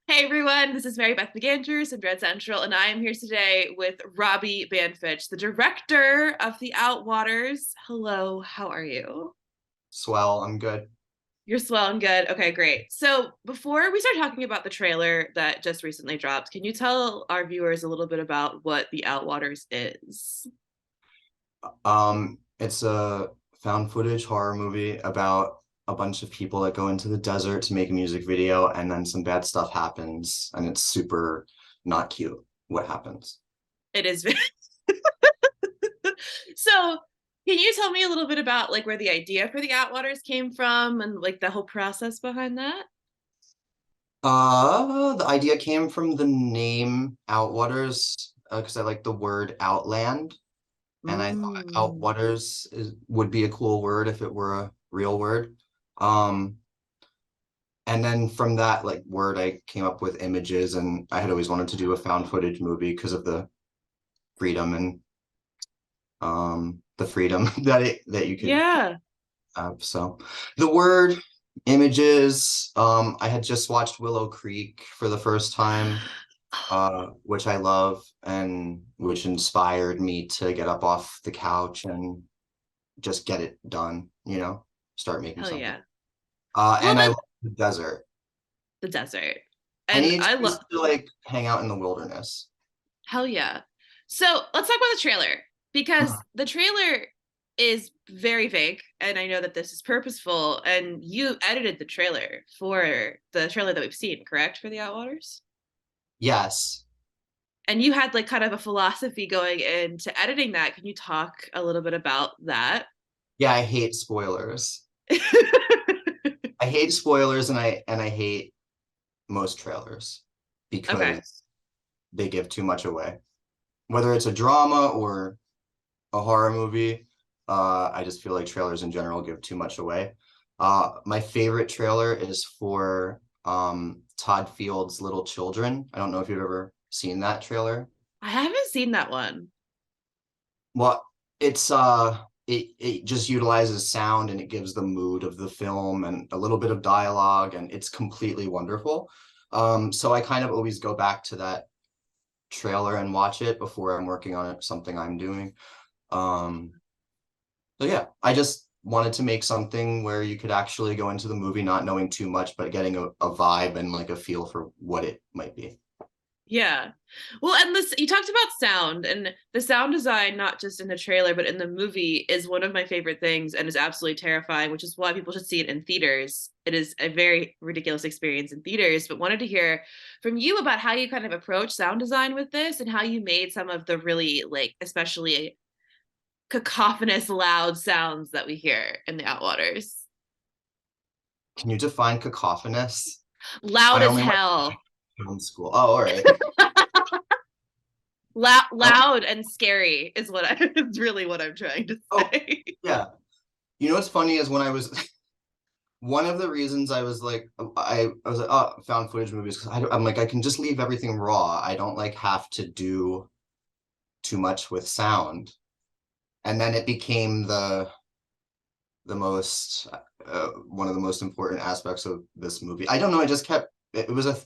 Hey everyone, this is Mary Beth McAndrews from Dread Central, and I am here today with Robbie Banfitch, the director of the Outwaters. Hello, how are you? Swell, I'm good. You're swell and good. Okay, great. So before we start talking about the trailer that just recently dropped, can you tell our viewers a little bit about what the Outwaters is? It's a found footage horror movie about a bunch of people that go into the desert to make a music video, and then some bad stuff happens, and it's super not cute what happens. It is. So, can you tell me a little bit about like where the idea for the Outwaters came from and like the whole process behind that? The idea came from the name Outwaters, because I like the word outland, and I thought Mm. would be a cool word if it were a real word. Um, And then from that like word, I came up with images, and I had always wanted to do a found footage movie because of freedom and the freedom that you could Yeah. have. So the word images, I had just watched Willow Creek for the first time, which I love and which inspired me to get up off the couch and just get it done, start making Hell something. yeah. Well, And I then love the desert. the desert. And Any I excuse love to like hang out in the wilderness. hell yeah. So let's talk about the trailer because the trailer is very vague. And I know that this is purposeful. And you edited the trailer for the trailer that we've seen, correct? For the Outwaters? Yes. And you had like kind of a philosophy going into editing that. Can you talk a little bit about that? Yeah, I hate spoilers. I hate spoilers, and I hate most trailers Okay. because they give too much away. Whether it's a drama or a horror movie, I just feel like trailers in general give too much away. My favorite trailer is for Todd Field's Little Children. I don't know if you've ever seen that trailer. I haven't seen that one. Well, it just utilizes sound, and it gives the mood of the film and a little bit of dialogue, and it's completely wonderful. So I kind of always go back to that trailer and watch it before I'm working on it, something I'm doing. Um, so yeah, I just wanted to make something where you could actually go into the movie not knowing too much, but getting a vibe and like a feel for what it might be. Yeah. Well, and this you talked about sound and the sound design, not just in the trailer, but in the movie, is one of my favorite things and is absolutely terrifying, which is why people should see it in theaters. It is a very ridiculous experience in theaters, but wanted to hear from you about how you kind of approach sound design with this and how you made some of the really like especially cacophonous loud sounds that we hear in the Outwaters. Can you define cacophonous? Loud I as only went hell. to film school. Oh, all right. I like, Loud and scary is what I is really what I'm trying to oh, say. yeah. You know what's funny is when I was one of the reasons I was like I was like, oh, found footage movies, because I'm like I can just leave everything raw. I don't like have to do too much with sound. And then it became the most one of the most important aspects of this movie. I don't know, I just kept it was a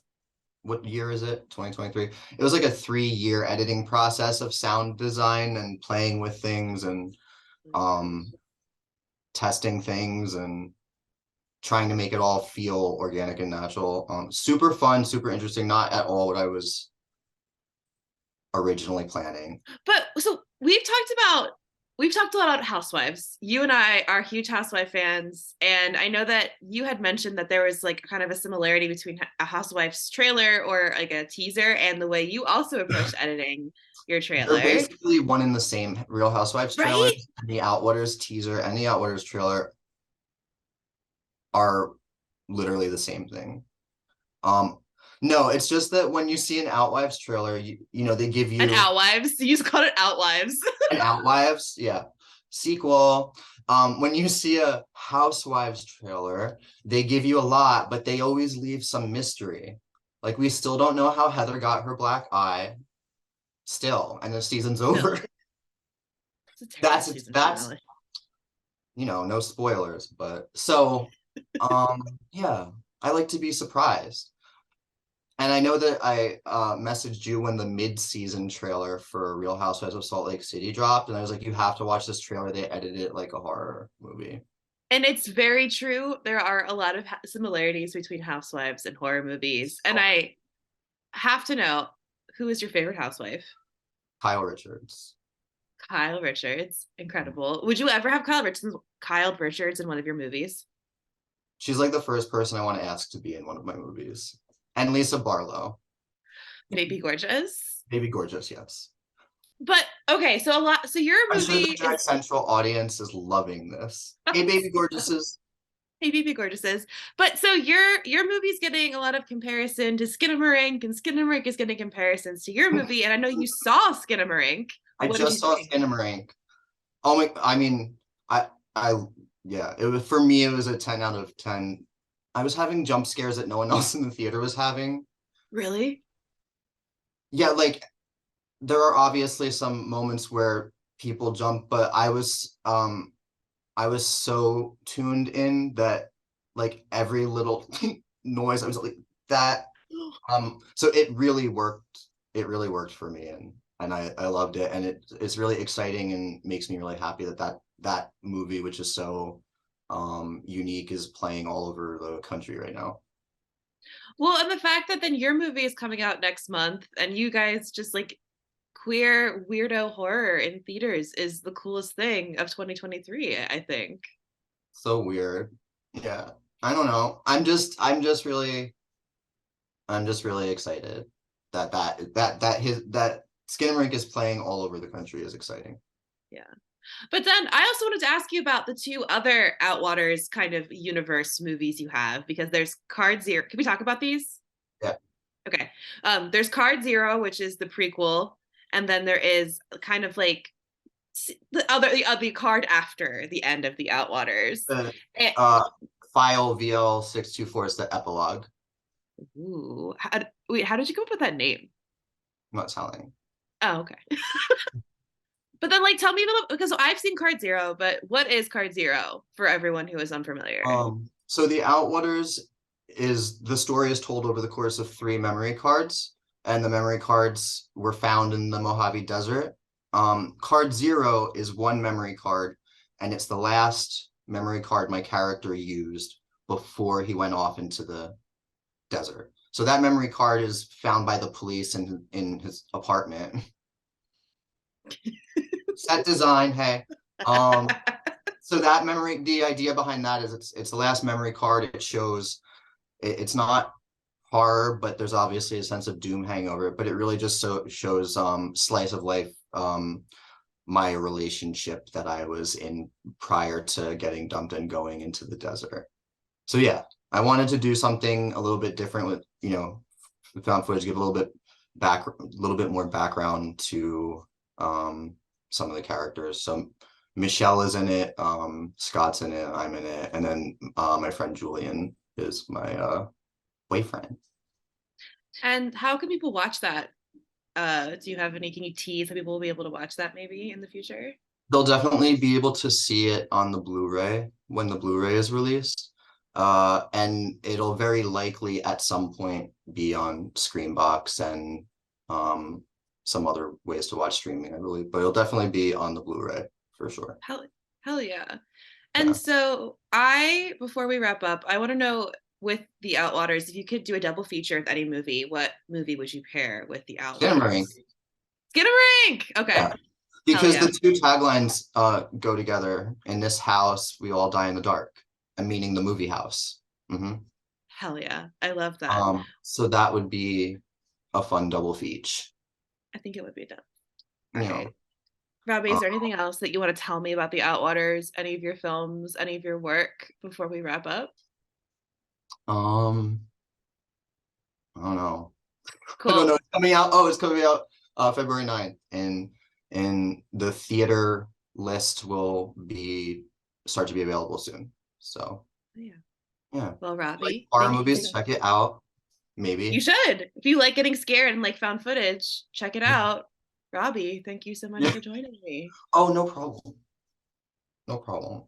what year is it? 2023. It was like a 3-year editing process of sound design and playing with things and um testing things and trying to make it all feel organic and natural. Super fun, super interesting. Not at all what I was originally planning. But so we've talked a lot about Housewives. You and I are huge Housewife fans, and I know that you had mentioned that there was like kind of a similarity between a Housewives trailer or like a teaser and the way you also approached editing your They're trailer, basically one in the same. Real Housewives right? trailers and the Outwaters teaser and the Outwaters trailer are literally the same thing. Um, no, it's just that when you see an Outwives trailer, they give And you Outwives. You just called it Outwives. an Outwives, yeah, sequel. When you see a Housewives trailer, they give you a lot, but they always leave some mystery. Like we still don't know how Heather got her black eye, still, and the season's Still, over. it's a terrible That's season finale. no spoilers, but so yeah, I like to be surprised. And I know that I messaged you when the mid-season trailer for Real Housewives of Salt Lake City dropped, and I was like, you have to watch this trailer. They edited it like a horror movie. And it's very true. There are a lot of similarities between Housewives and horror movies. And Oh, I have to know, who is your favorite housewife? Kyle Richards. Kyle Richards. Incredible. Would you ever have Kyle Richards in one of your movies? She's like the first person I want to ask to be in one of my movies. And Lisa Barlow. Maybe Gorgeous. Baby Gorgeous, yes. But okay, so your I'm sure the movie Drag is Central audience is loving this. Hey, Baby Gorgeouses. Hey Baby Gorgeouses. But so your movie's getting a lot of comparison to Skinamarink, and Skinamarink is getting comparisons to your movie. And I know you saw Skinamarink. I What did you just saw think? Skinamarink. Oh my, I mean, I, yeah, it was for me, it was a 10 out of 10. I was having jump scares that no one else in the theater was having. Really? Yeah, like there are obviously some moments where people jump, but I was so tuned in that like every little noise, I was like that. So it really worked. It really worked for me, and I loved it, and it's really exciting and makes me really happy that that movie, which is so unique, is playing all over the country right now. Well, and the fact that then your movie is coming out next month and you guys just like queer weirdo horror in theaters is the coolest thing of 2023, I think. So weird. Yeah. I don't know. I'm just really excited that Skinamarink is playing all over the country is exciting. Yeah. But then I also wanted to ask you about the two other Outwaters kind of universe movies you have, because there's Card Zero. Can we talk about these? Yeah. Okay. There's Card Zero, which is the prequel, and then there is kind of like the card after the end of the Outwaters. The Eh, uh file VL624 is the epilogue. ooh, wait, how did you come up with that name? I'm not telling. Oh, okay. But then, like, tell me a little, because I've seen Card Zero, but what is Card Zero for everyone who is unfamiliar? So the Outwaters is the story is told over the course of three memory cards, and the memory cards were found in the Mojave Desert. Card Zero is one memory card, and it's the last memory card my character used before he went off into the desert. So that memory card is found by the police in his apartment. Set design, hey. So that memory, the idea behind that is it's the last memory card. It shows it's not horror, but there's obviously a sense of doom hanging over it. But it really just shows slice of life, my relationship that I was in prior to getting dumped and going into the desert. So yeah, I wanted to do something a little bit different with found footage, give a little bit more background to some of the characters. So Michelle is in it, Scott's in it, I'm in it, and then my friend Julian is my boyfriend. And how can people watch that? Do you have any, can you tease how people will be able to watch that maybe in the future? They'll definitely be able to see it on the Blu-ray when the Blu-ray is released. And it'll very likely at some point be on Screenbox and some other ways to watch streaming, I believe, but it'll definitely be on the Blu-ray for sure. Hell yeah. And Yeah. so before we wrap up, I want to know, with the Outwaters, if you could do a double feature of any movie, what movie would you pair with the Cinemarink. Outwaters? Skinamarink. Okay. Yeah. Hell Because yeah. the two taglines go together. In this house, we all die in the dark, and meaning the movie house. Hmm. Hell yeah. I love that. So that would be a fun double feature. I think it would be done. All You right. know, Robbie, is uh, there anything else that you want to tell me about the Outwaters, any of your films, any of your work before we wrap up? um, I don't know. I don't know. Cool. It's coming out. Oh, it's coming out February 9th, and the theater list will be start to be available soon. So Yeah. yeah, Well, like Robbie, horror thank you movies, so. check it out. You Maybe. should. If you like getting scared and like found footage, check it Yeah. out. Robbie, thank you so much Yeah. for joining me. Oh, no problem. No problem.